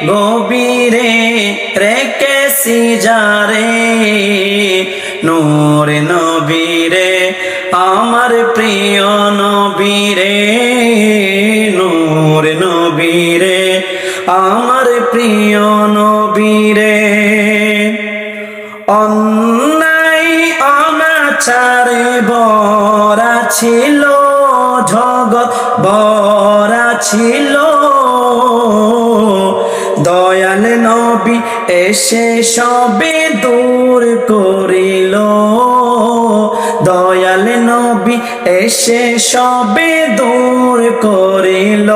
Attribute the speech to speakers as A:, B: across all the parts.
A: গভীরে রেখেছি যারে, নূর নবীরে আমার প্রিয় নবীরে, নূর নবীরে আমার প্রিয় নবীরে। অন্যায় অনাচারে ভরা ছিল জগৎ, ভরা ছিল, দয়াল নবী এসে সবে দূর করিল, দয়াল নবী এসে সবে দূর করিল।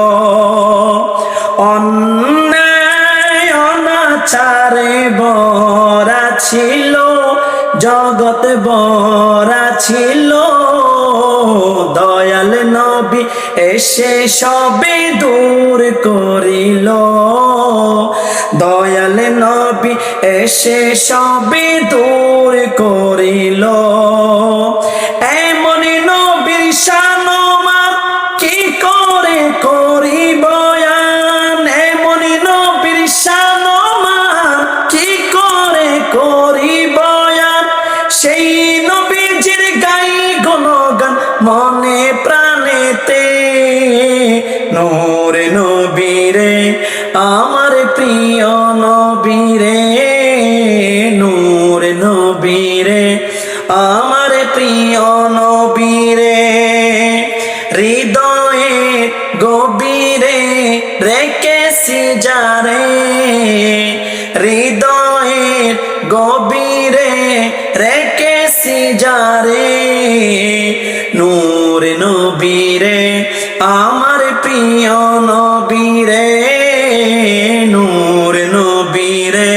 A: অন্যায় অনাচারে ভরা ছিল জগৎ, ভরা ছিল, দয়াল নবী এসে সবে দূর করিল, দয়াল নবী এসে সবে দূর করিল। এমন নবীর শান কি করে করি বয়ান, এমন নবীর শান কি করে করি বয়ান, সেই নবীজির গাই গুণগান মনে প্রাণেতে, নূর নবীরে আমার প্রিয় নবীরে, নূর নবীরে আমার প্রিয় নবীরে। হৃদয়ে গভীরে রেখেছি যারে, হৃদয়ে গভীরে রেখেছি যারে, নূর নবীরে আমার প্রিয় নবীরে, নূর নবীরে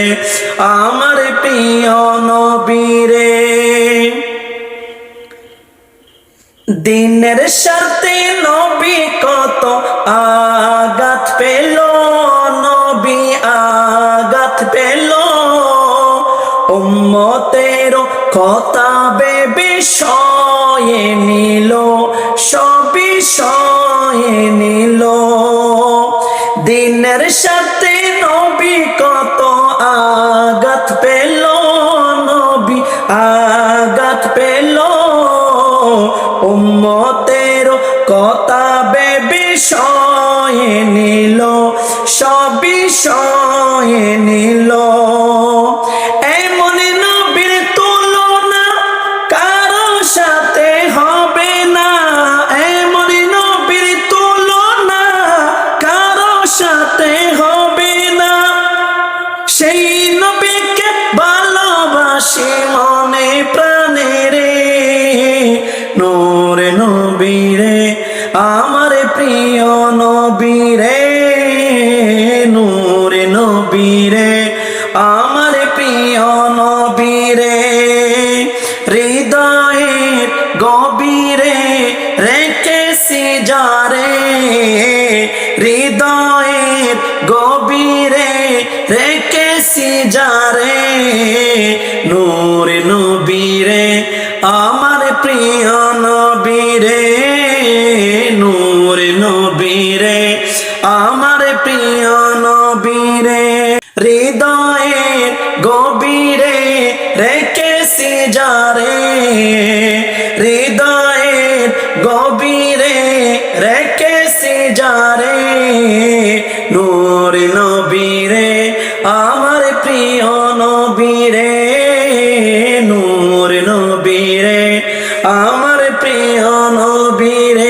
A: আমার প্রিয় নবীরে। দিনের সাথে নবী কত আঘাত পেল, নবী আঘাত পেল, উম্মতের কথা ভেবে সয়ে নিল, সবই সয়ে নিল। দিনের সাথে নবী কত আঘাত পেল, নবী আঘাত পেল, উম্মতের কথা ভেবে সয়ে নিল, সবই সয়ে নিল। এমন নবীর তুলনা কারো সাথে হবে না, এমন নবীর তুলনা কারো সাথে হবে না, সেই নবীকে ভালোবাসি মনে প্রাণে রে, নূর নবীরে আমার প্রিয় নবীরে, নূর নবীরে আমার প্রিয় নবীরে। হৃদয়ের গভীরে রেখেছি যারে, হৃদয়ের গভীরে রেখেছি যারে, নূর নবীরে আমার প্রিয় নবীরে, নূর নবীরে আমার প্রিয় নবীরে। হৃদয়ের গভীরে রেখেছি যারে, হৃদয়ের গভীরে রেখেছি যারে, নূর নবীরে আমার প্রিয় নবীরে, নূর নবীরে আমার প্রিয় নবীরে।